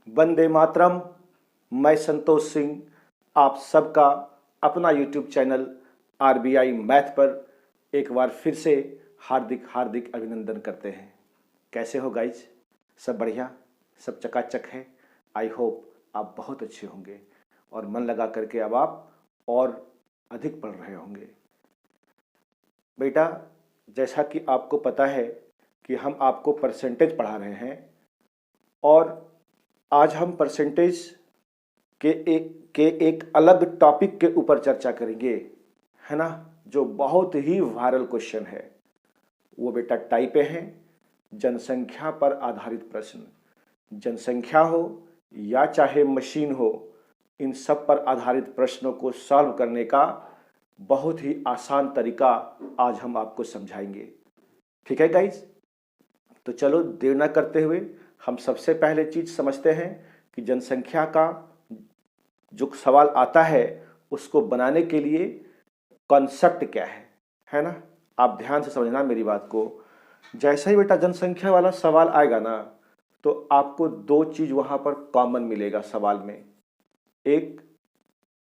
वंदे मातरम। मैं संतोष सिंह आप सबका अपना यूट्यूब चैनल आरबीआई मैथ पर एक बार फिर से हार्दिक हार्दिक अभिनंदन करते हैं। कैसे हो गाइज? सब बढ़िया, सब चकाचक है। आई होप आप बहुत अच्छे होंगे और मन लगा करके अब आप और अधिक पढ़ रहे होंगे। बेटा, जैसा कि आपको पता है कि हम आपको परसेंटेज पढ़ा रहे हैं और आज हम परसेंटेज के एक अलग टॉपिक के ऊपर चर्चा करेंगे, है ना, जो बहुत ही वायरल क्वेश्चन है। वो बेटा टाइप ए है, जनसंख्या पर आधारित प्रश्न। जनसंख्या हो या चाहे मशीन हो, इन सब पर आधारित प्रश्नों को सॉल्व करने का बहुत ही आसान तरीका आज हम आपको समझाएंगे। ठीक है गाइज? तो चलो देर न करते हुए हम सबसे पहले चीज समझते हैं कि जनसंख्या का जो सवाल आता है उसको बनाने के लिए कॉन्सेप्ट क्या है ना। आप ध्यान से समझना मेरी बात को। जैसे ही बेटा जनसंख्या वाला सवाल आएगा ना, तो आपको दो चीज वहां पर कॉमन मिलेगा सवाल में, एक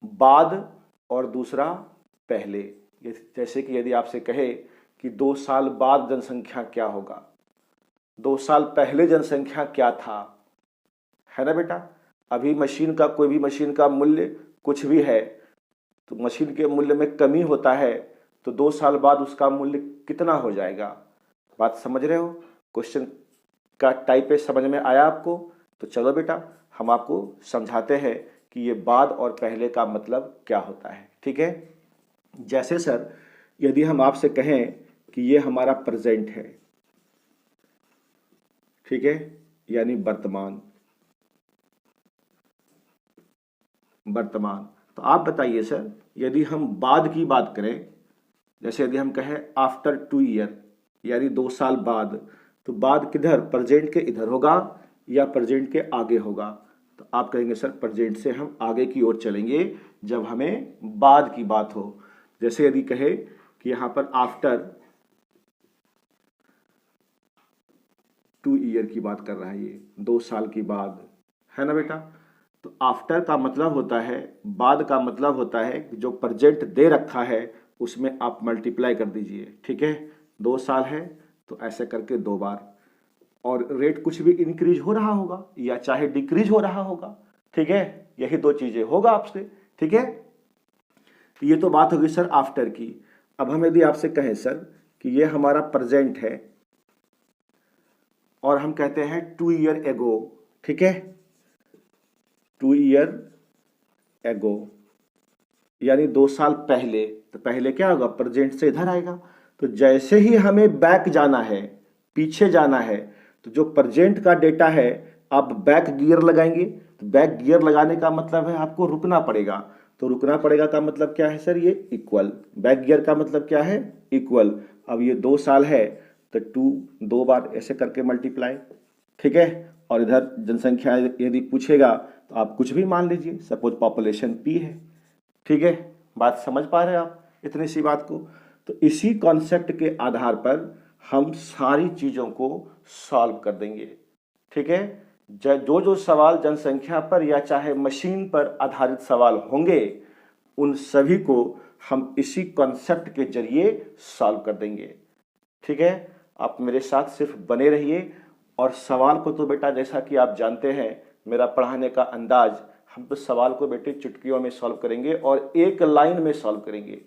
बाद और दूसरा पहले। जैसे कि यदि आपसे कहे कि 2 साल बाद जनसंख्या क्या होगा, 2 साल पहले जनसंख्या क्या था, है ना बेटा। अभी मशीन का कोई भी मशीन का मूल्य कुछ भी है तो मशीन के मूल्य में कमी होता है, तो 2 साल बाद उसका मूल्य कितना हो जाएगा। बात समझ रहे हो? क्वेश्चन का टाइप है, समझ में आया आपको? तो चलो बेटा हम आपको समझाते हैं कि ये बाद और पहले का मतलब क्या होता है। ठीक है? जैसे सर यदि हम आपसे कहें कि ये हमारा प्रेजेंट है, ठीक है, यानी वर्तमान, तो आप बताइए सर, यदि हम बाद की बात करें, जैसे यदि हम कहें आफ्टर 2 ईयर यानी 2 साल बाद, तो बाद किधर, प्रेजेंट के इधर होगा या प्रेजेंट के आगे होगा? तो आप कहेंगे सर प्रेजेंट से हम आगे की ओर चलेंगे जब हमें बाद की बात हो। जैसे यदि कहे कि यहां पर आफ्टर 2 ईयर की बात कर रहा है, ये 2 साल की बाद, है ना बेटा। तो आफ्टर का मतलब होता है, बाद का मतलब होता है कि जो प्रेजेंट दे रखा है उसमें आप मल्टीप्लाई कर दीजिए। ठीक है, 2 साल है तो ऐसे करके 2 बार, और रेट कुछ भी इंक्रीज हो रहा होगा या चाहे डिक्रीज हो रहा होगा। ठीक है, यही दो चीजें होगा आपसे। ठीक है, तो ये तो बात होगी सर आफ्टर की। अब हम यदि आपसे कहें सर कि ये हमारा प्रेजेंट है और हम कहते हैं 2 ईयर एगो, ठीक है, 2 ईयर एगो यानी 2 साल पहले, तो पहले क्या होगा, प्रेजेंट से इधर आएगा। तो जैसे ही हमें बैक जाना है, पीछे जाना है, तो जो प्रेजेंट का डेटा है आप बैक गियर लगाएंगे। तो बैक गियर लगाने का मतलब है आपको रुकना पड़ेगा। तो रुकना पड़ेगा का मतलब क्या है सर, ये इक्वल। बैक गियर का मतलब क्या है, इक्वल। अब ये 2 साल है तो 2 2 बार ऐसे करके मल्टीप्लाई। ठीक है, और इधर जनसंख्या यदि पूछेगा तो आप कुछ भी मान लीजिए, सपोज पॉपुलेशन पी है। ठीक है, बात समझ पा रहे हैं आप इतनी सी बात को? तो इसी कॉन्सेप्ट के आधार पर हम सारी चीजों को सॉल्व कर देंगे। ठीक है, जो जो सवाल जनसंख्या पर या चाहे मशीन पर आधारित सवाल होंगे, उन सभी को हम इसी कॉन्सेप्ट के जरिए सॉल्व कर देंगे। ठीक है, आप मेरे साथ सिर्फ बने रहिए। और सवाल को तो बेटा जैसा कि आप जानते हैं मेरा पढ़ाने का अंदाज, हम तो सवाल को बेटे चुटकियों में सॉल्व करेंगे और एक लाइन में सॉल्व करेंगे।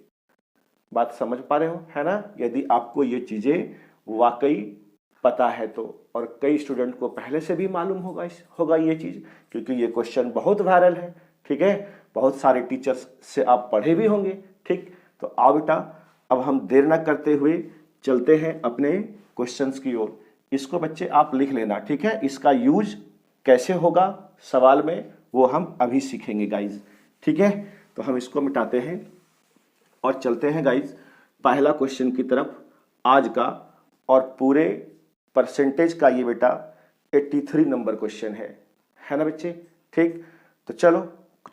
बात समझ पा रहे हो, है ना? यदि आपको ये चीजें वाकई पता है तो, और कई स्टूडेंट को पहले से भी मालूम होगा ये चीज, क्योंकि ये क्वेश्चन बहुत वायरल है। ठीक है, बहुत सारे टीचर्स से आप पढ़े भी होंगे। ठीक, तो आओ बेटा अब हम देर न करते हुए चलते हैं अपने क्वेश्चंस की ओर। इसको बच्चे आप लिख लेना, ठीक है। इसका यूज कैसे होगा सवाल में वो हम अभी सीखेंगे गाइज। ठीक है, तो हम इसको मिटाते हैं और चलते हैं गाइज पहला क्वेश्चन की तरफ आज का। और पूरे परसेंटेज का ये बेटा 83 नंबर क्वेश्चन है ना बच्चे। ठीक, तो चलो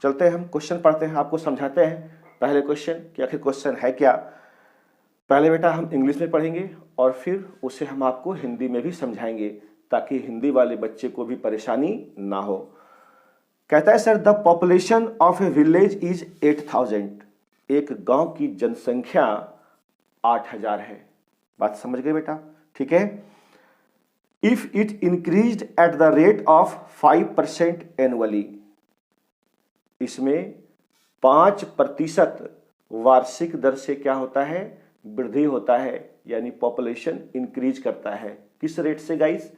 चलते हैं, हम क्वेश्चन पढ़ते हैं, आपको समझाते हैं पहले क्वेश्चन कि आखिर क्वेश्चन है क्या। पहले बेटा हम इंग्लिश में पढ़ेंगे और फिर उसे हम आपको हिंदी में भी समझाएंगे, ताकि हिंदी वाले बच्चे को भी परेशानी ना हो। कहता है sir the population of A village is 8000, एक गांव की जनसंख्या 8000 है। बात समझ गए बेटा, ठीक है। If it increased eight the rate of 5% annually, इसमें 5% वार्षिक दर से क्या होता है, वृद्धि होता है, यानी पॉपुलेशन इंक्रीज करता है। किस रेट से गाइस,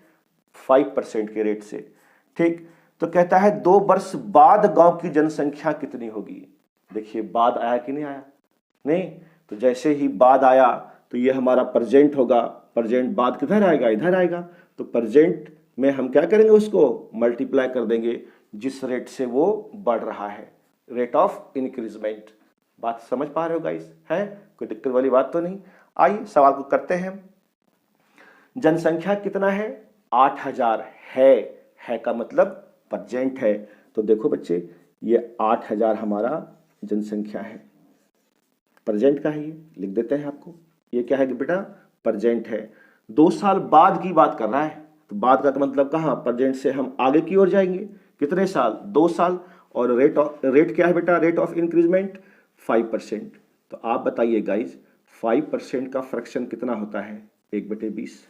5% के रेट से, ठीक। तो कहता है 2 वर्ष बाद गांव की जनसंख्या कितनी होगी। देखिए बाद आया कि नहीं आया, नहीं, तो जैसे ही बाद आया तो ये हमारा प्रेजेंट होगा, प्रेजेंट बाद किधर आएगा, इधर आएगा, तो प्रेजेंट में हम क्या करेंगे, उसको मल्टीप्लाई कर देंगे जिस रेट से वो बढ़ रहा है, रेट ऑफ इंक्रीजमेंट। बात समझ पा रहे हो गाइस, है कोई दिक्कत वाली बात तो नहीं। आइए सवाल को करते हैं। जनसंख्या कितना है, 8000 है का मतलब प्रेजेंट है। तो देखो बच्चे ये 8000 हमारा जनसंख्या है, प्रेजेंट का है, ये लिख देते हैं आपको। ये क्या है बेटा, प्रेजेंट है। 2 साल बाद की बात कर रहा है, तो बाद का मतलब कहाँ, प्रेजेंट से हम आगे की ओर जाएंगे, कितने साल, 2 साल। और रेट क्या है बेटा, रेट ऑफ इंक्रीजमेंट 5%। तो आप बताइए गाइज 5% का फ्रैक्शन कितना होता है, 1/20,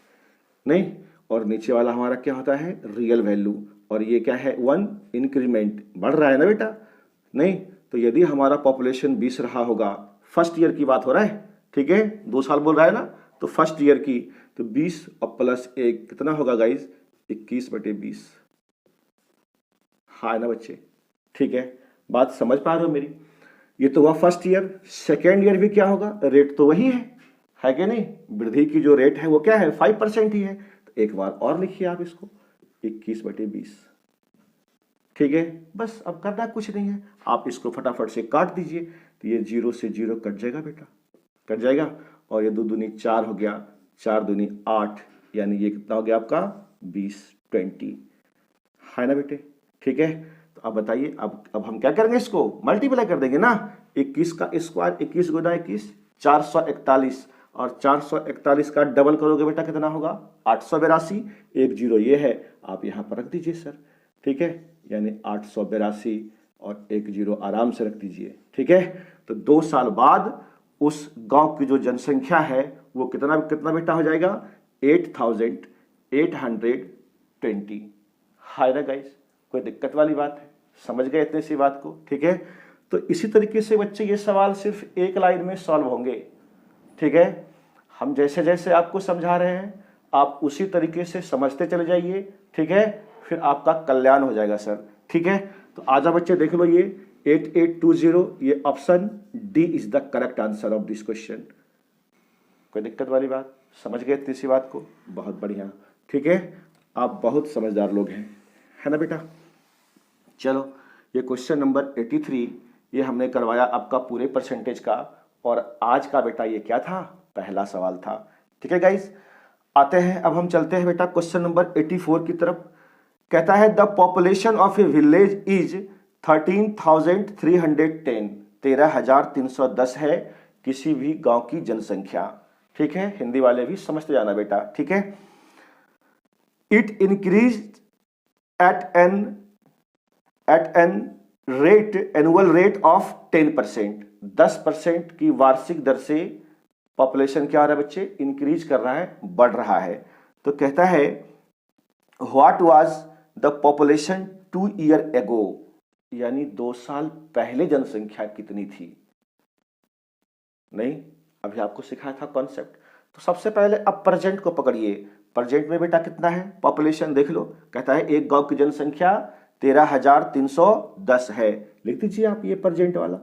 नहीं। और नीचे वाला हमारा क्या होता है, रियल वैल्यू, और ये क्या है 1, इंक्रीमेंट, बढ़ रहा है ना बेटा, नहीं। तो यदि हमारा पॉपुलेशन 20 रहा होगा, फर्स्ट ईयर की बात हो रहा है, ठीक है, 2 साल बोल रहा है ना, तो फर्स्ट ईयर की, तो 20 और +1 कितना होगा गाइज, 21/20, हाँ ना बच्चे, ठीक है। बात समझ पा रहे हो मेरी। ये तो हुआ फर्स्ट ईयर। सेकेंड ईयर भी क्या होगा, रेट तो वही है कि नहीं, वृद्धि की जो रेट है वो क्या है, 5% ही है। तो एक बार और लिखिए आप इसको, 21/20, ठीक है। बस अब करना कुछ नहीं है, आप इसको फटाफट से काट दीजिए, तो ये 0 से 0 कट जाएगा बेटा, कट जाएगा। और ये 2 दूनी 4 हो गया, 4 दूनी 8, यानी ये कितना हो गया आपका 20 है ना बेटे, ठीक है। तो अब बताइए, अब हम क्या करेंगे, इसको मल्टीप्लाई कर देंगे ना, 21 का स्क्वायर, 21 गुना 21 441, और 441 का डबल करोगे बेटा कितना होगा, 882। 1 0 ये है, आप यहाँ पर रख दीजिए सर, ठीक है, यानी 882 और 1 0 आराम से रख दीजिए, ठीक है। तो 2 साल बाद उस गांव की जो जनसंख्या है वो कितना बेटा हो जाएगा, 8820। हाय ना गाइस, कोई दिक्कत वाली बात है, समझ गए इतने सी बात को, ठीक है। तो इसी तरीके से बच्चे ये सवाल सिर्फ एक लाइन में सॉल्व होंगे, ठीक है। हम जैसे जैसे आपको समझा रहे हैं आप उसी तरीके से समझते चले जाइए, ठीक है, फिर आपका कल्याण हो जाएगा सर, ठीक है। तो आजा बच्चे देख लो, ये 8820, ये option D is the correct answer of this question. कोई दिक्कत वाली बात, समझ गए इतनी सी बात को, बहुत बढ़िया, ठीक है। आप बहुत समझदार लोग हैं, है ना बेटा। चलो ये क्वेश्चन नंबर 83 ये हमने करवाया आपका पूरे परसेंटेज का, और आज का बेटा ये क्या था, पहला सवाल था, ठीक है गाइस। आते हैं, अब हम चलते हैं बेटा क्वेश्चन नंबर 84 की तरफ। कहता है the population of A village is 13,310, 13,310 है किसी भी गांव की जनसंख्या, ठीक है। हिंदी वाले भी समझते जाना बेटा, ठीक है। It increase at an annual rate of 10%, 10% की वार्षिक दर से पॉपुलेशन क्या हो रहा है बच्चे, इंक्रीज कर रहा है, बढ़ रहा है। तो कहता है what was the population 2 year ago, यानी 2 साल पहले जनसंख्या कितनी थी। नहीं, अभी आपको सिखाया था कॉन्सेप्ट। तो सबसे पहले अब प्रेजेंट को पकड़िए, प्रेजेंट में बेटा कितना है पॉपुलेशन देख लो। कहता है एक गांव की जनसंख्या 13,310 है, लिख दीजिए आप ये प्रेजेंट वाला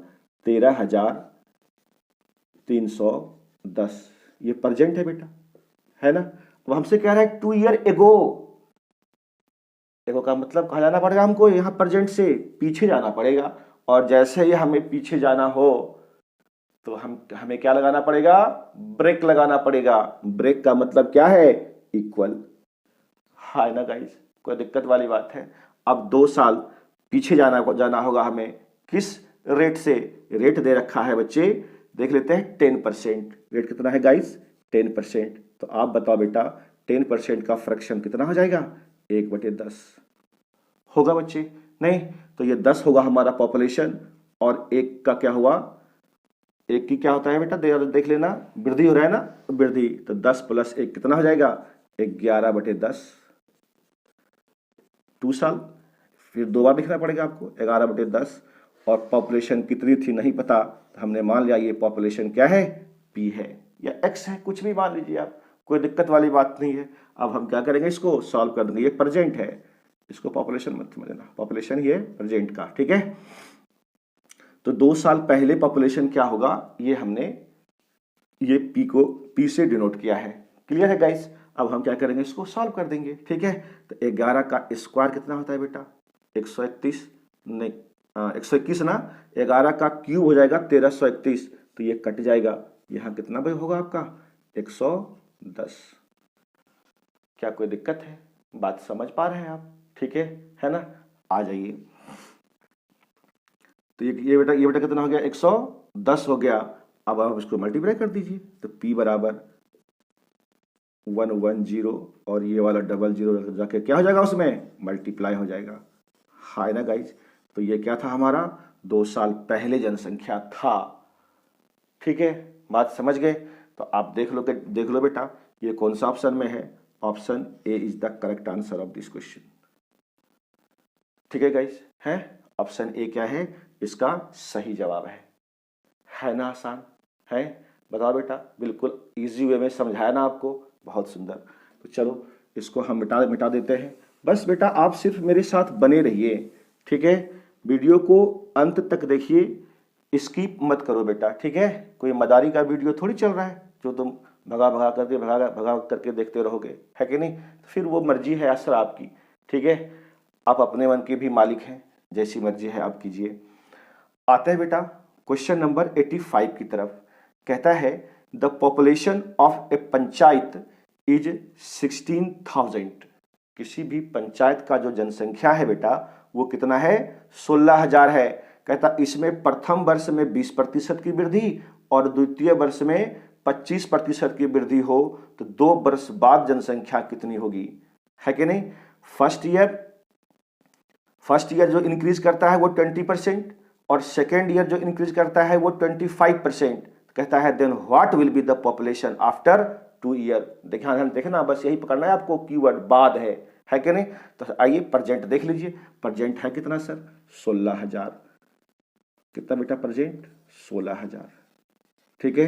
13,310, ये प्रेजेंट है बेटा, है ना। वो हमसे कह रहा है 2 ईयर एगो, एगो का मतलब कहा जाना पड़ेगा हमको, यहाँ प्रेजेंट से पीछे जाना पड़ेगा, और जैसे ही हमें पीछे जाना हो तो हमें क्या लगाना पड़ेगा, ब्रेक लगाना पड़ेगा। ब्रेक का मतलब क्या है, इक्वल, है ना गाइस, कोई दिक्कत वाली बात है। अब 2 साल पीछे जाना होगा हमें, किस रेट से, रेट दे रखा है बच्चे, देख लेते हैं 10%, रेट कितना है गाइस 10%। तो आप बताओ बेटा 10% का फ्रैक्शन कितना हो जाएगा, 1/10 होगा बच्चे, नहीं, तो ये 10 होगा हमारा पॉपुलेशन, और एक का क्या हुआ, एक की क्या होता है बेटा, देख लेना, वृद्धि हो रहा है ना, वृद्धि, तो 10 प्लस 1 कितना हो जाएगा, 11/10, 2 साल। फिर 2 बार लिखना पड़ेगा आपको, 11/10, और पॉपुलेशन कितनी थी नहीं पता, तो हमने मान लिया ये पॉपुलेशन क्या है, पी है या एक्स है, कुछ भी मान लीजिए आप, कोई दिक्कत वाली बात नहीं है। अब हम क्या करेंगे, इसको सॉल्व कर देंगे। ये प्रेजेंट है, इसको पॉपुलेशन मत समझना, पॉपुलेशन ही है प्रेजेंट का, ठीक है। तो 2 साल पहले पॉपुलेशन क्या होगा, ये हमने ये पी को पी से डिनोट किया है। क्लियर है गाइस। अब हम क्या करेंगे, इसको सॉल्व कर देंगे, ठीक है। तो 11 का स्क्वायर कितना होता है बेटा, 131, नहीं 121 ना, 11 का क्यूब हो जाएगा 1331, तो ये कट जाएगा, यहाँ कितना भाई होगा आपका 110। क्या कोई दिक्कत है, बात समझ पा रहे हैं आप, ठीक है ना। आ जाइए, तो ये बेटा कितना हो गया, 110 हो गया। अब आप इसको मल्टीप्लाई कर दीजिए, तो p बराबर 110, और ये वाला 00 जाके क्या हो जाएगा, उसमें मल्टीप्लाई हो जाएगा, हाय ना गाइज। तो ये क्या था हमारा, 2 साल पहले जनसंख्या था, ठीक है, बात समझ गए। तो आप देख लो बेटा, ये कौन सा ऑप्शन में है, option A is the correct answer of this question, ठीक है गाइज, है ऑप्शन ए क्या है, इसका सही जवाब है ना, आसान है, बताओ बेटा, बिल्कुल इजी वे में समझाया ना आपको, बहुत सुंदर। तो चलो इसको हम मिटा देते हैं। बस बेटा आप सिर्फ मेरे साथ बने रहिए, ठीक है, वीडियो को अंत तक देखिए, स्किप मत करो बेटा, ठीक है। कोई मदारी का वीडियो थोड़ी चल रहा है जो तुम भगा करके देखते रहोगे, है कि नहीं। तो फिर वो मर्जी है असर आपकी, ठीक है, आप अपने मन के भी मालिक हैं, जैसी मर्जी है आप कीजिए। आते हैं बेटा क्वेश्चन नंबर 85 की तरफ। कहता है the population of A panchayat is 16,000। किसी भी पंचायत का जो जनसंख्या है बेटा वो कितना है, 16,000 है। कहता इसमें प्रथम वर्ष में 20% की वृद्धि और द्वितीय वर्ष में 25% की वृद्धि हो तो 2 वर्ष बाद जनसंख्या कितनी होगी, है कि नहीं। फर्स्ट ईयर जो इंक्रीज करता है वो 20%, और सेकेंड ईयर जो इंक्रीज करता है वो 25%। कहता है then what will be the population after 2 year. देखना बस यही पकड़ना है आपको, कीवर्ड बाद है कि नहीं। तो आइए प्रेजेंट देख लीजिए, प्रेजेंट है कितना सर, 16,000। कितना बेटा प्रेजेंट, 16,000, ठीक है।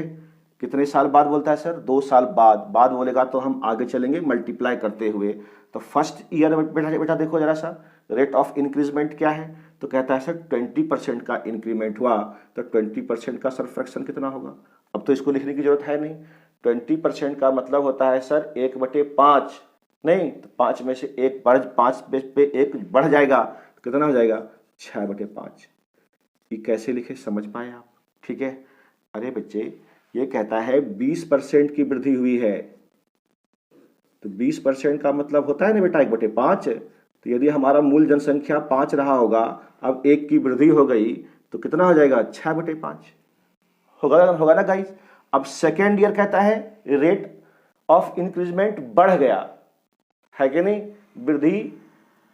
कितने साल बाद बोलता है सर, 2 साल बाद बोलेगा तो हम आगे चलेंगे मल्टीप्लाई करते हुए। तो फर्स्ट ईयर बेटा देखो जरा सा, रेट ऑफ इंक्रीजमेंट क्या है, तो कहता है सर 20% का इंक्रीमेंट हुआ, तो 20% का सर फ्रैक्शन कितना होगा। अब तो इसको लिखने की जरूरत है नहीं, 20% का मतलब होता है सर 1/5, नहीं तो 5 में से 5 पे 1 बढ़ जाएगा, तो कितना हो जाएगा 6/5। ये कैसे लिखे समझ पाए आप, ठीक है। अरे बच्चे ये कहता है 20% की वृद्धि हुई है, तो 20% का मतलब होता है ना बेटा 1/5। तो यदि हमारा मूल जनसंख्या 5 रहा होगा, अब 1 की वृद्धि हो गई तो कितना हो जाएगा 6/5 होगा ना गाइस। अब सेकेंड ईयर कहता है रेट ऑफ इंक्रीजमेंट बढ़ गया, है कि नहीं, वृद्धि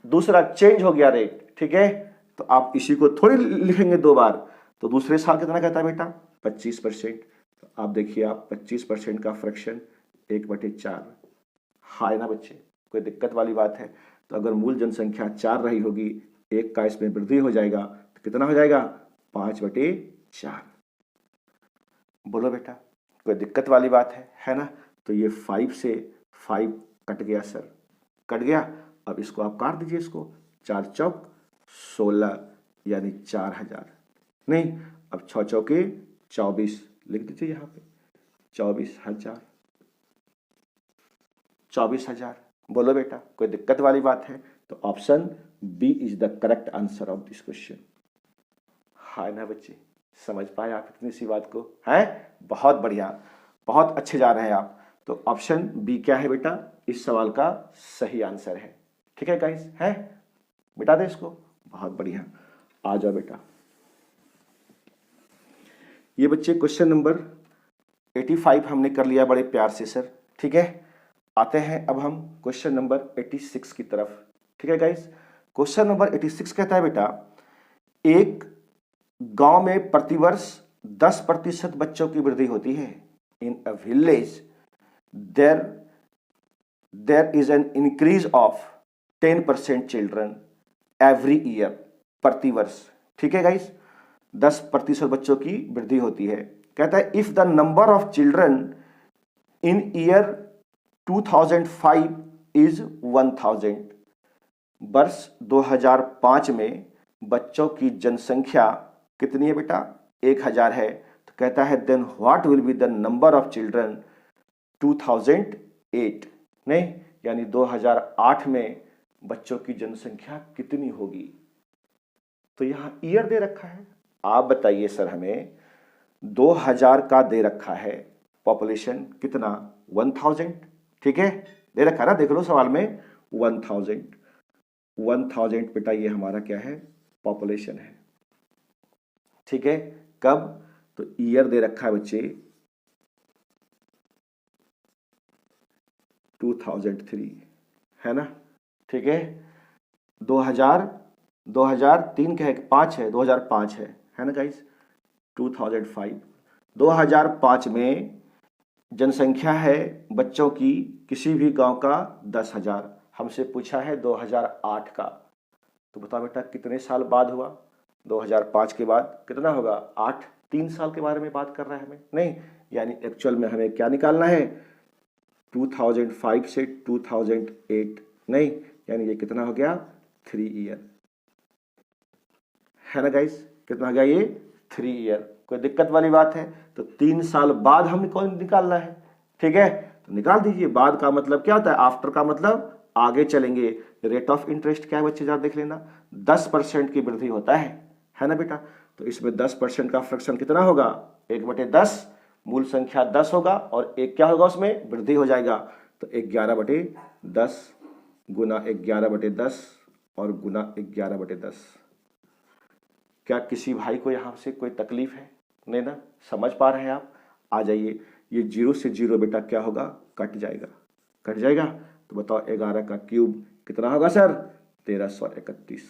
दूसरा चेंज हो गया रेट, ठीक है। तो आप इसी को थोड़ी लिखेंगे 2 बार। तो दूसरे साल कितना कहता है बेटा 25%। तो आप देखिए आप 25% का फ्रैक्शन 1/4, हाय ना बच्चे, कोई दिक्कत वाली बात है। तो अगर मूल जनसंख्या 4 रही होगी, 1 का इसमें वृद्धि हो जाएगा तो कितना हो जाएगा 5/4। बोलो बेटा कोई दिक्कत वाली बात है ना। तो ये 5 से 5 कट गया सर, कट गया। अब इसको आप काट दीजिए, इसको 4 चौक 16 यानी 4,000, नहीं अब 6 चौके 24 लिख दीजिए यहाँ पे, 24,000। बोलो बेटा कोई दिक्कत वाली बात है। तो option B is the correct answer of this question, हाय ना बच्चे, समझ पाए आप इतनी सी बात को, है बहुत बढ़िया, बहुत अच्छे जा रहे हैं आप। तो ऑप्शन बी क्या है बेटा, इस सवाल का सही आंसर है, ठीक है गाइस, है मिटा दे इसको, बहुत बढ़िया। आ जाओ बेटा, ये बच्चे क्वेश्चन नंबर 85 हमने कर लिया बड़े प्यार से सर, ठीक है। आते हैं अब हम क्वेश्चन नंबर 86 की तरफ, ठीक है गाइस। क्वेश्चन नंबर 86 कहता है बेटा, एक गांव में प्रतिवर्ष 10% बच्चों की वृद्धि होती है। In a village there is an increase of 10% children every year, प्रतिवर्ष। ठीक है गाइस, 10% बच्चों की वृद्धि होती है। कहता है if the number of children in year 2005 is 1000, वर्ष 2005 में बच्चों की जनसंख्या कितनी है बेटा? 1000 है। तो कहता है then what will be the number of children 2008, नहीं यानी 2008 में बच्चों की जनसंख्या कितनी होगी। तो यहां ईयर दे रखा है, आप बताइए सर हमें 2000 का दे रखा है, पॉपुलेशन कितना? 1000। ठीक है, दे रखा ना, देख लो सवाल में 1000 बेटा ये हमारा क्या है? पॉपुलेशन है। ठीक है, कब? तो ईयर दे रखा है बच्चे 2003, है ना। ठीक है, 2003 का है, 5 है, 2005 है ना गाइस। 2005 में जनसंख्या है बच्चों की किसी भी गांव का 10,000, हमसे पूछा है 2008 का। तो बताओ बेटा कितने साल बाद हुआ? 2005 के बाद कितना होगा? 8। 3 साल के बारे में बात कर रहा है हमें, नहीं यानी एक्चुअल में हमें क्या निकालना है? 2005 से 2008, नहीं यानी ये कितना हो गया? 3 ईयर, है ना गाइस। कितना हो गया ये? 3 ईयर। कोई दिक्कत वाली बात है? तो 3 साल बाद हमको निकालना है। ठीक है, तो निकाल दीजिए। बाद का मतलब क्या होता है? आफ्टर का मतलब आगे चलेंगे। रेट ऑफ इंटरेस्ट क्या है बच्चे, जरा देख लेना, 10% की वृद्धि होता है ना बेटा। तो इसमें 10% का फ्रैक्शन कितना होगा? 1/10, मूल संख्या 10 होगा और एक क्या होगा उसमें? वृद्धि हो जाएगा। तो 11/10 गुना 11/10 और गुना 11/10। क्या किसी भाई को यहां से कोई तकलीफ है? नहीं ना, समझ पा रहे हैं आप? आ जाइए, ये 0 से 0 बेटा क्या होगा? कट जाएगा, कट जाएगा। तो बताओ 11 का क्यूब कितना होगा सर? 1331।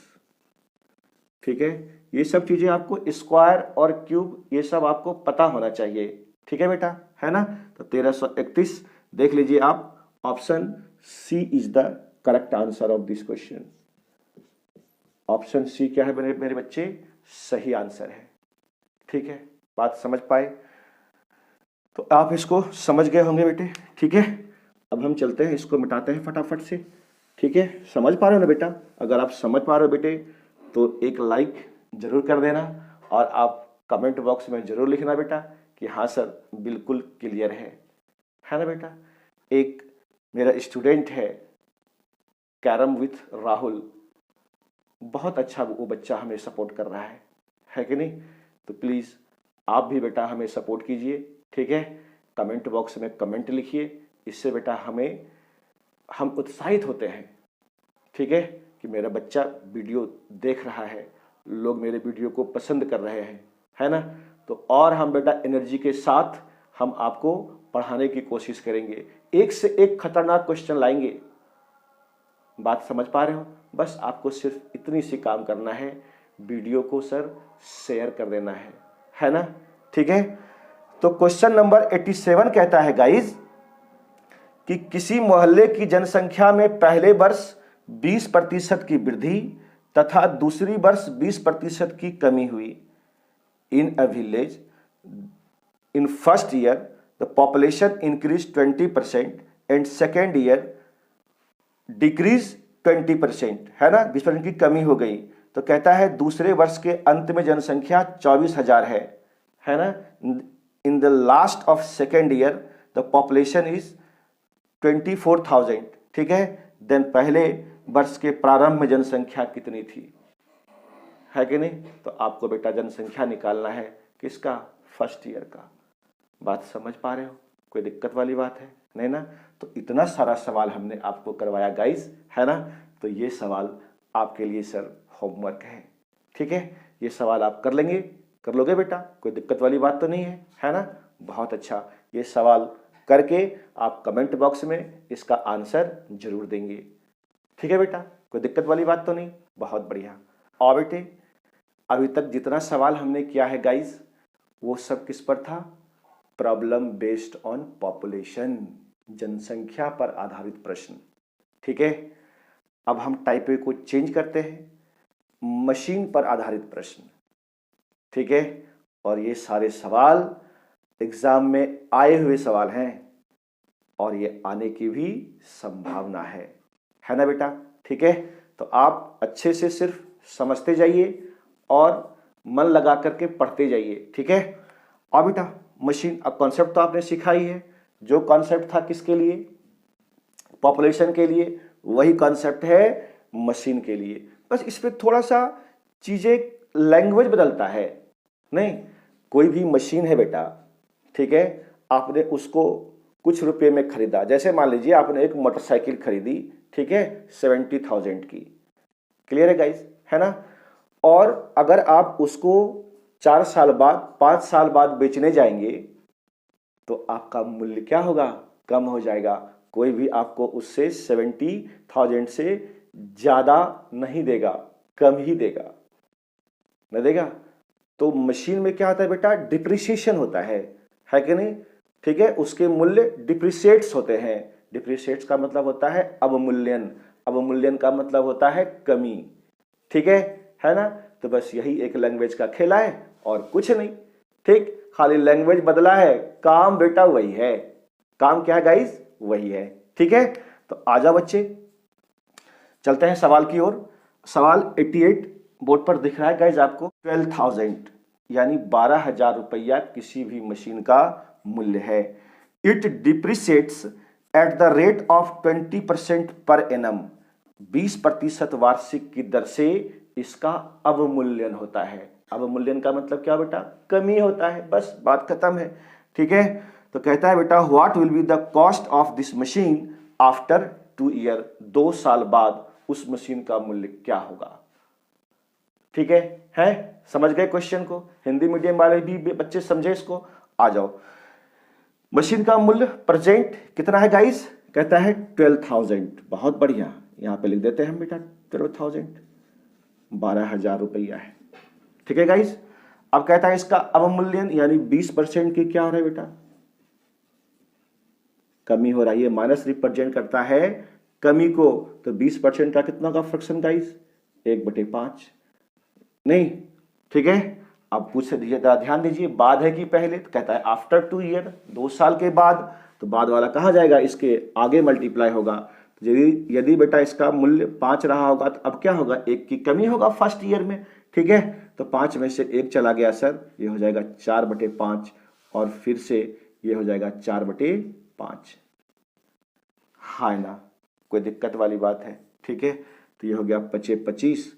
ठीक है, ये सब चीजें आपको स्क्वायर और क्यूब ये सब आपको पता होना चाहिए। ठीक है बेटा, है ना। तो 1331 देख लीजिए आप, option C is the correct answer of this question. Option C क्या है मेरे बच्चे? सही आंसर है। ठीक है, बात समझ पाए? तो आप इसको समझ गए होंगे बेटे। ठीक है, अब हम चलते हैं, इसको मिटाते हैं फटाफट से। ठीक है, समझ पा रहे हो ना बेटा? अगर आप समझ पा रहे हो बेटे तो एक लाइक जरूर कर देना और आप कमेंट बॉक्स में जरूर लिखना बेटा कि हाँ सर बिल्कुल क्लियर है ना बेटा। एक मेरा स्टूडेंट है कैरम विथ राहुल, बहुत अच्छा वो बच्चा हमें सपोर्ट कर रहा है कि नहीं। तो प्लीज़ आप भी बेटा हमें सपोर्ट कीजिए। ठीक है, कमेंट बॉक्स में कमेंट लिखिए, इससे बेटा हम उत्साहित होते हैं। ठीक है, कि मेरा बच्चा वीडियो देख रहा है, लोग मेरे वीडियो को पसंद कर रहे हैं, है ना। तो और हम बेटा एनर्जी के साथ हम आपको पढ़ाने की कोशिश करेंगे, एक से एक खतरनाक क्वेश्चन लाएंगे। बात समझ पा रहे हो? बस आपको सिर्फ इतनी सी काम करना है, वीडियो को सर शेयर कर देना है ना। ठीक है, तो क्वेश्चन नंबर 87 कहता है गाइज कि किसी मोहल्ले की जनसंख्या में पहले वर्ष 20% की वृद्धि तथा दूसरी वर्ष 20% की कमी हुई। In a village in first year the population increase 20% and second year decrease 20%, है ना, 20% की कमी हो गई। तो कहता है दूसरे वर्ष के अंत में जनसंख्या 24,000 है ना। In the last of second year the population is 24,000। ठीक है, देन पहले वर्ष के प्रारंभ में जनसंख्या कितनी थी, है कि नहीं। तो आपको बेटा जनसंख्या निकालना है किसका? फर्स्ट ईयर का। बात समझ पा रहे हो? कोई दिक्कत वाली बात है? नहीं ना। तो इतना सारा सवाल हमने आपको करवाया गाइस, है ना। तो ये सवाल आपके लिए सर होमवर्क है। ठीक है, ये सवाल आप कर लेंगे, कर लोगे बेटा, कोई दिक्कत वाली बात तो नहीं है ना। बहुत अच्छा, ये सवाल करके आप कमेंट बॉक्स में इसका आंसर जरूर देंगे। ठीक है बेटा, कोई दिक्कत वाली बात तो नहीं, बहुत बढ़िया। और बेटे अभी तक जितना सवाल हमने किया है गाइज वो सब किस पर था, प्रॉब्लम बेस्ड ऑन पॉपुलेशन, जनसंख्या पर आधारित प्रश्न, ठीक है। अब हम टाइप ए को चेंज करते हैं, मशीन पर आधारित प्रश्न, ठीक है। और ये सारे सवाल एग्जाम में आए हुए सवाल हैं और ये आने की भी संभावना है ना बेटा, ठीक है। तो आप अच्छे से सिर्फ समझते जाइए और मन लगा करके पढ़ते जाइए, ठीक है। और बेटा मशीन, अब कॉन्सेप्ट तो आपने सीखा ही है, जो कॉन्सेप्ट था किसके लिए, पॉपुलेशन के लिए, वही कॉन्सेप्ट है मशीन के लिए। बस इस पे थोड़ा सा चीजें, लैंग्वेज बदलता है। नहीं, कोई भी मशीन है बेटा, ठीक है, आपने उसको कुछ रुपए में खरीदा, जैसे मान लीजिए आपने एक मोटरसाइकिल खरीदी, ठीक है, 70,000 की, क्लियर है गाइस, है ना। और अगर आप उसको 4 साल बाद, 5 साल बाद बेचने जाएंगे तो आपका मूल्य क्या होगा, कम हो जाएगा। कोई भी आपको उससे 70,000 से ज्यादा नहीं देगा, कम ही देगा, न देगा। तो मशीन में क्या होता है बेटा, डिप्रिसिएशन होता है कि नहीं, ठीक है। उसके मूल्य डिप्रिसिएट्स होते हैं। डिप्रिसिएट्स का मतलब होता है अवमूल्यन, अवमूल्यन का मतलब होता है कमी, ठीक है ना। तो बस यही एक लैंग्वेज का खेला है और कुछ नहीं, ठीक, खाली लैंग्वेज बदला है, काम बेटा वही है। काम क्या है गाइस, वही है, ठीक है। तो आजा बच्चे, चलते हैं सवाल की ओर। सवाल 88 बोर्ड पर दिख रहा है गाइस आपको, 12,000 यानी 12,000 रुपया किसी भी मशीन का मूल्य है। It depreciates at the rate of 20% per annum, 20% वार्षिक की दर से इसका अवमूल्यन होता है। अवमूल्यन का मतलब क्या बेटा, कमी होता है, बस बात खत्म है, ठीक है। तो कहता है बेटा what will be the cost of this machine after 2 year, 2 साल बाद उस मशीन का मूल्य क्या होगा, ठीक है। समझ गए क्वेश्चन को, हिंदी मीडियम वाले भी बच्चे समझे इसको। आ जाओ, मशीन का मूल्य प्रेजेंट कितना है गाइस, कहता है 12,000, बहुत बढ़िया, यहां पे लिख देते हैं हम बेटा 12,000, 12,000 रुपया है, ठीक है गाइस। अब कहता है इसका अवमूल्यन यानी 20% की क्या हो रहा है बेटा, कमी हो रही है, माइनस रिप्रेजेंट करता है कमी को। तो 20% का कितना का फ्रैक्शन गाइस, 1/5, नहीं, ठीक है। अब पूछ दीजिए, ध्यान दीजिए, बाद है कि पहले, तो कहता है आफ्टर 2 ईयर, 2 साल के बाद। तो बाद वाला कहाँ जाएगा, इसके आगे मल्टीप्लाई होगा। यदि बेटा इसका मूल्य 5 रहा होगा तो अब क्या होगा, 1 की कमी होगा फर्स्ट ईयर में, ठीक है। तो 5 में से 1 चला गया सर, ये हो जाएगा 4/5 और फिर से ये हो जाएगा 4/5, हाँ ना, कोई दिक्कत वाली बात है, ठीक है। तो ये हो गया 25,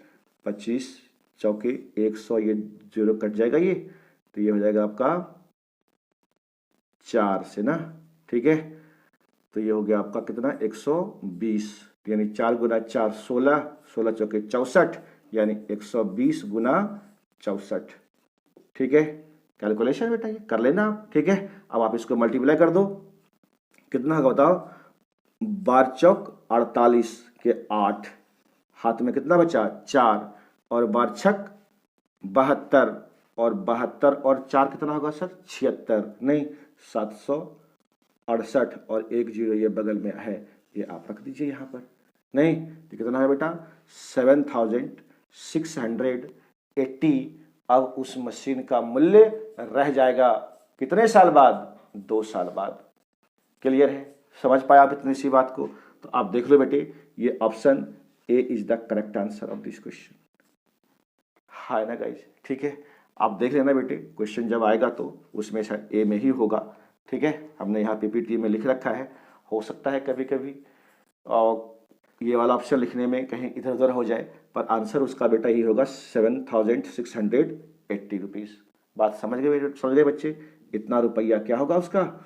25 चौके 100, ये 0 कट जाएगा ये, तो ये हो जाएगा आपका 4 से ना, ठीक है। तो ये हो गया आपका कितना, 120, यानी 4 गुना 4 16, 16 चौके 64, यानी 120 गुना 64, ठीक है। कैलकुलेशन बेटा ये कर लेना आप, ठीक है। अब आप इसको मल्टीप्लाई कर दो, कितना होगा बताओ, 12 चौक 48 के 8, हाथ में कितना बचा 4, और 12 छक 72, और 72 और 4 कितना होगा सर, 76, नहीं 768, और 1 0 ये बगल में है, ये आप रख दीजिए यहाँ पर, नहीं तो कितना है बेटा 7,680। अब उस मशीन का मूल्य रह जाएगा कितने साल बाद, 2 साल बाद, क्लियर है, समझ पाया आप इतनी सी बात को। तो आप देख लो बेटे, ये option A is the correct answer of this question, है ना गाइस, ठीक है। आप देख लेना बेटे, क्वेश्चन जब आएगा तो उसमें शायद ए में ही होगा, ठीक है। हमने यहाँ पीपीटी में लिख रखा है, हो सकता है कभी कभी और ये वाला ऑप्शन लिखने में कहीं इधर उधर हो जाए, पर आंसर उसका बेटा ही होगा 7,680 रुपीज़। बात समझ गए बच्चे, इतना रुपया क्या होगा उसका,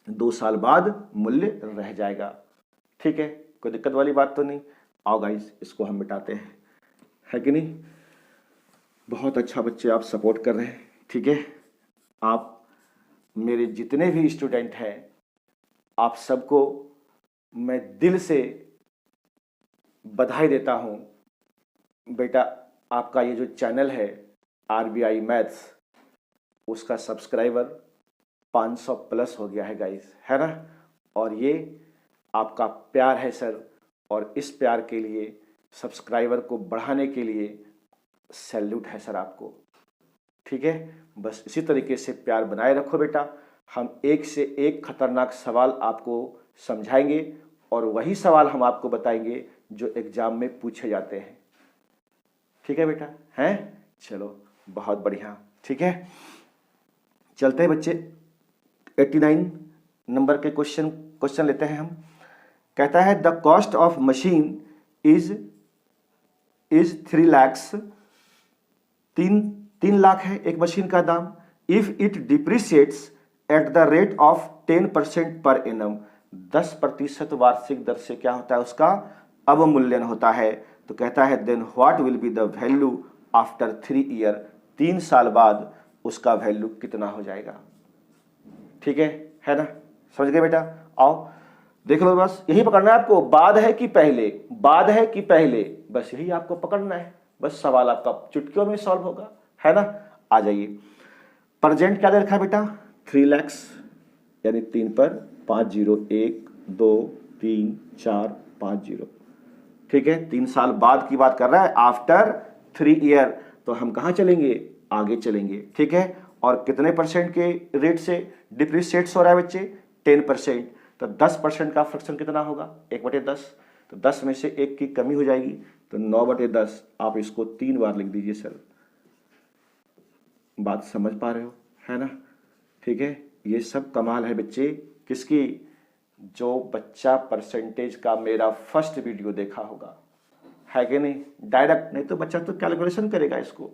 2 साल बाद मूल्य रह जाएगा, ठीक है। कोई दिक्कत वाली बात तो नहीं। आओ गाइस, इसको हम मिटाते हैं, है कि नहीं। बहुत अच्छा बच्चे आप सपोर्ट कर रहे हैं, ठीक है। आप मेरे जितने भी स्टूडेंट हैं, आप सबको मैं दिल से बधाई देता हूँ बेटा, आपका ये जो चैनल है RBI मैथ्स, उसका सब्सक्राइबर 500 प्लस हो गया है गाइस, है ना। और ये आपका प्यार है सर, और इस प्यार के लिए, सब्सक्राइबर को बढ़ाने के लिए सैल्यूट है सर आपको, ठीक है। बस इसी तरीके से प्यार बनाए रखो बेटा। हम एक से एक खतरनाक सवाल आपको समझाएंगे और वही सवाल हम आपको बताएंगे जो एग्जाम में पूछे जाते हैं, ठीक है बेटा, हैं। चलो बहुत बढ़िया, ठीक है। चलते हैं बच्चे 89 नंबर के क्वेश्चन लेते हैं हम। कहता है the cost of machine is 3 lakhs, 3 lakh है एक मशीन का दाम। If it depreciates at the rate of 10% per annum, 10% वार्षिक दर से क्या होता है, उसका अवमूल्यन होता है। तो कहता है then what will be the value after 3 year, 3 साल बाद उसका वैल्यू कितना हो जाएगा, ठीक है ना। समझ गए बेटा। आओ देख लो, बस यही पकड़ना है आपको, बाद है कि पहले, बाद है कि पहले, बस यही आपको पकड़ना है। बस सवाल आपका चुटकियों में सॉल्व होगा, है ना। आ जाइए, प्रेजेंट क्या दे रखा है बेटा, 3 lakhs, यानी 3 पर 5 0, 1 2 3 4 5 0, ठीक है। 3 साल बाद की बात कर रहा है, आफ्टर 3 ईयर। तो हम कहाँ चलेंगे, आगे चलेंगे, ठीक है। और कितने परसेंट के रेट से डिप्रिशिएट्स हो रहा है बच्चे, 10%। तो 10% का फ्रैक्शन कितना होगा, 1/10। तो 10 में से 1 की कमी हो जाएगी, तो 9/10। आप इसको 3 बार लिख दीजिए सर। बात समझ पा रहे हो, है ना, ठीक है। ये सब कमाल है बच्चे किसकी, जो बच्चा परसेंटेज का मेरा फर्स्ट वीडियो देखा होगा, है कि नहीं। डायरेक्ट, नहीं तो बच्चा तो कैलकुलेशन करेगा इसको,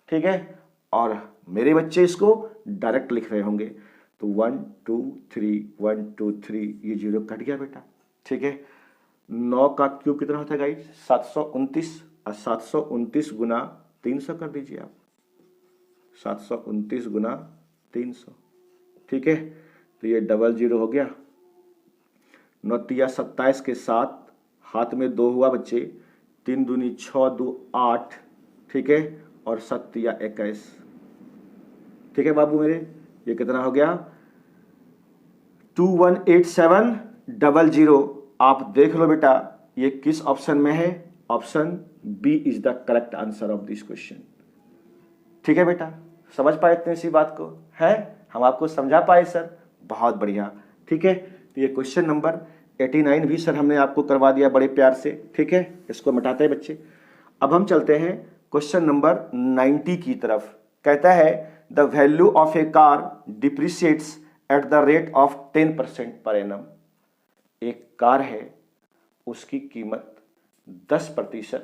ठीक है। और मेरे बच्चे इसको डायरेक्ट लिख रहे होंगे। तो 1 2 3 1 2 3, ये 0 कट गया बेटा, ठीक है। 9 का क्यूब कितना होता है गाइस, 729, और 729 गुना 300 कर दीजिए आप, 729 गुना 300, ठीक है। तो ये 00 हो गया। 9 तिया 27 के साथ हाथ में 2 हुआ बच्चे, 3 दूनी 6 2 8, ठीक है। और 7 तिया 21, ठीक है बाबू मेरे। ये कितना हो गया, 218700। आप देख लो बेटा ये किस ऑप्शन में है, option B is the correct answer of this question, ठीक है बेटा। समझ पाए इतनी सी बात को, है, हम आपको समझा पाए सर, बहुत बढ़िया, ठीक है। तो ये क्वेश्चन नंबर 89 भी सर हमने आपको करवा दिया बड़े प्यार से, ठीक है। इसको मिटाते हैं बच्चे। अब हम चलते हैं क्वेश्चन नंबर 90 की तरफ। कहता है the value of a car depreciates at the rate of 10% per annum. एक कार है, उसकी कीमत 10%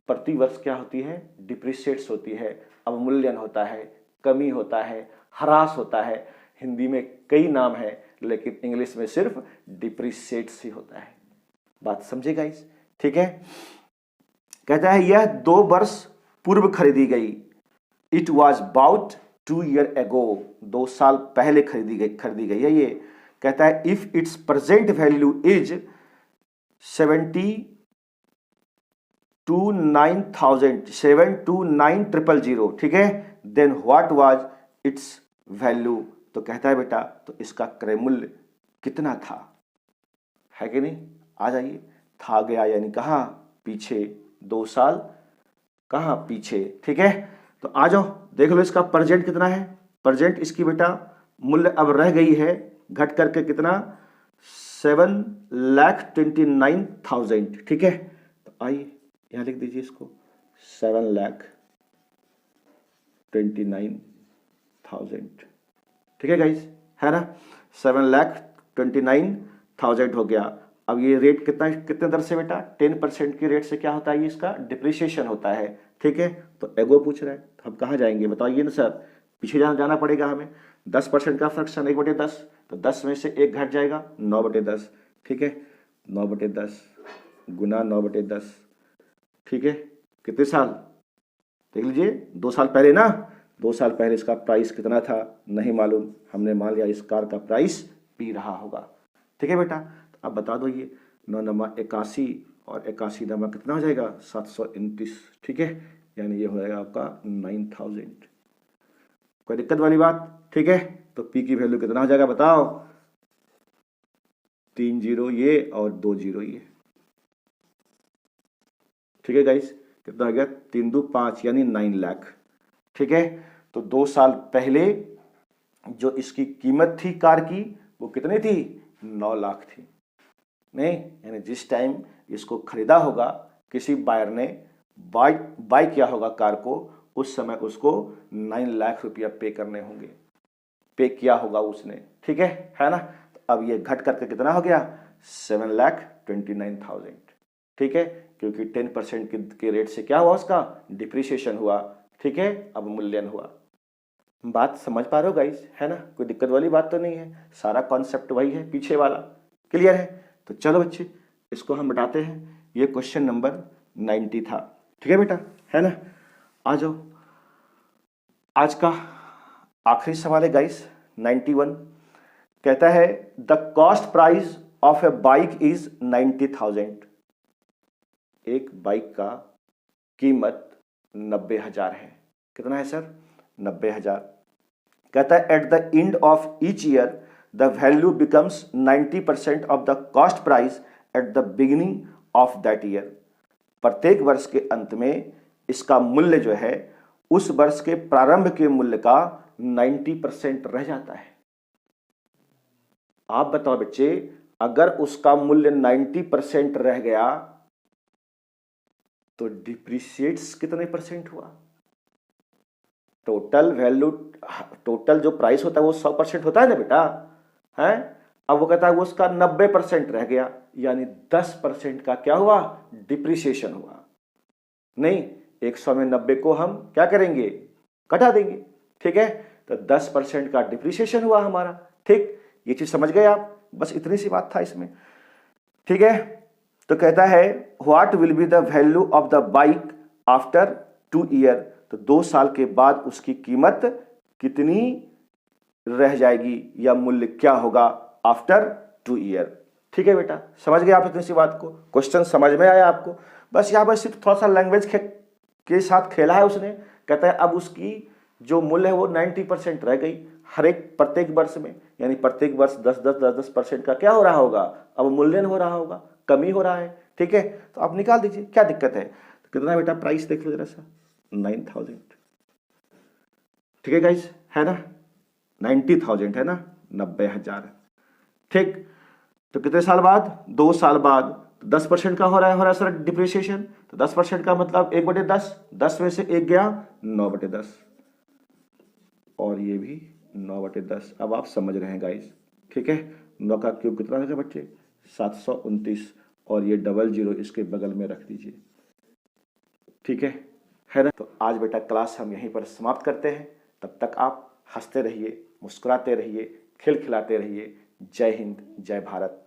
प्रति वर्ष क्या होती है, डिप्रिशिएट्स होती है, अवमूल्यन होता है, कमी होता है, ह्रास होता है। हिंदी में कई नाम है, लेकिन इंग्लिश में सिर्फ डिप्रिशिएट्स ही होता है। बात समझेगा इस, ठीक है। कहता है यह 2 वर्ष पूर्व खरीदी गई, it was bought 2 year ago, 2 साल पहले खरीदी गई है ये। कहता है if it's present value is 729,000, ठीक है, then what was its value. तो कहता है बेटा तो इसका क्रय मूल्य कितना था, है कि नहीं। आ जाइए, था गया यानी कहाँ, पीछे, 2 साल कहाँ पीछे, ठीक है। तो आ जाओ देख लो इसका प्रेजेंट कितना है। प्रेजेंट इसकी बेटा मूल्य अब रह गई है घट करके कितना, 7,29,000, ठीक है। तो आइए यहां लिख दीजिए इसको 7,29,000, ठीक है गाइस, है ना। 7,29,000 हो गया। अब ये रेट कितने दर से बेटा, 10% की रेट से क्या होता है, ये इसका डिप्रिसिएशन होता है, ठीक है। तो एगो पूछ रहा है, तो हम कहाँ जाएंगे बताइए ना सर, पीछे जाना पड़ेगा हमें। 10% का फ्रैक्शन 1/10, तो 10 में से 1 घट जाएगा, 9/10, ठीक है। 9/10 गुना 9/10, ठीक है। कितने साल देख लीजिए, 2 साल पहले ना, 2 साल पहले इसका प्राइस कितना था नहीं मालूम, हमने मान लिया इस कार का प्राइस पी रहा होगा, ठीक है बेटा। अब बता दो ये 9 9 81 और 81 नंबर कितना हो जाएगा 729, ठीक है, यानी ये हो जाएगा आपका 9000। कोई दिक्कत वाली बात, ठीक है। तो पी की वैल्यू कितना हो जाएगा बताओ, 3 जीरो ये और 2 जीरो ये, ठीक है गाइस, कितना हो गया 3 2 5 यानी 9 लाख, ठीक है। तो 2 साल पहले जो इसकी कीमत थी कार की वो कितनी थी, 9 लाख थी, नहीं, यानी जिस टाइम इसको खरीदा होगा किसी बायर ने बाय किया होगा कार को, उस समय उसको 9 लाख रुपया पे करने होंगे, पे किया होगा उसने, ठीक है ना। तो अब ये घट करके कितना हो गया 7,29,000, ठीक है, क्योंकि 10% के रेट से क्या हुआ उसका डिप्रिसिएशन हुआ, ठीक है, अब मूल्यन हुआ। बात समझ पा रहे हो गाइस, है ना, कोई दिक्कत वाली बात तो नहीं है, सारा कॉन्सेप्ट वही है पीछे वाला, क्लियर है। तो चलो बच्चे इसको हम बताते हैं, ये क्वेश्चन नंबर 90 था, ठीक है बेटा, है ना। आ जाओ, आज का आखिरी सवाल है गाइस 91, कहता है the cost price of A bike is 90,000, एक बाइक का कीमत 90,000 है, कितना है सर 90,000। कहता है at the end of each year the value becomes 90% of the cost price at the beginning of that year, प्रत्येक वर्ष के अंत में इसका मूल्य जो है उस वर्ष के प्रारंभ के मूल्य का 90% रह जाता है। आप बताओ बच्चे, अगर उसका मूल्य 90% रह गया तो डिप्रिशिएट्स कितने परसेंट हुआ, टोटल वैल्यू, टोटल जो प्राइस होता है वो 100% होता है ना बेटा, है। अब वो कहता है वो उसका 90% रह गया, यानी 10% का क्या हुआ डिप्रिसिएशन हुआ, नहीं 100 में 90 को हम क्या करेंगे घटा देंगे, ठीक है, तो 10% का डिप्रिसिएशन हुआ हमारा, ठीक, ये चीज समझ गए आप, बस इतनी सी बात था इसमें, ठीक है। तो कहता है what will be the value of the bike after 2 year, तो 2 साल के बाद उसकी कीमत कितनी रह जाएगी या मूल्य क्या होगा आफ्टर 2 ईयर, ठीक है बेटा, समझ गए आप इतनी सी बात को, क्वेश्चन समझ में आया आपको। बस यहाँ पर सिर्फ थोड़ा सा लैंग्वेज के साथ खेला है उसने, कहता है अब उसकी जो मूल्य है वो 90% रह गई हर एक प्रत्येक वर्ष में, यानी प्रत्येक वर्ष 10% का क्या हो रहा होगा, अब मूल्यन हो रहा होगा, कमी हो रहा है, ठीक है। तो आप निकाल दीजिए क्या दिक्कत है, तो कितना बेटा प्राइस देख लो जरा सा 9,000, ठीक है गाइस, है ना, 90,000 है ना, 90,000, ठीक। तो कितने साल बाद 2 साल बाद 10% का हो रहा है सर डिप्रिसिएशन, तो 10% का मतलब 1/10, 10 में से 1 गया 9/10, और ये भी 9/10। अब आप समझ रहे हैं गाइस, ठीक है, 9 का क्यूब कितना होगा बच्चे 729, और ये 00 इसके बगल में रख दीजिए, ठीक है ना। तो आज बेटा क्लास हम यहीं पर समाप्त करते हैं, तब तक आप हंसते रहिए, मुस्कुराते रहिए, खिलखिलाते रहिए। जय हिंद, जय भारत।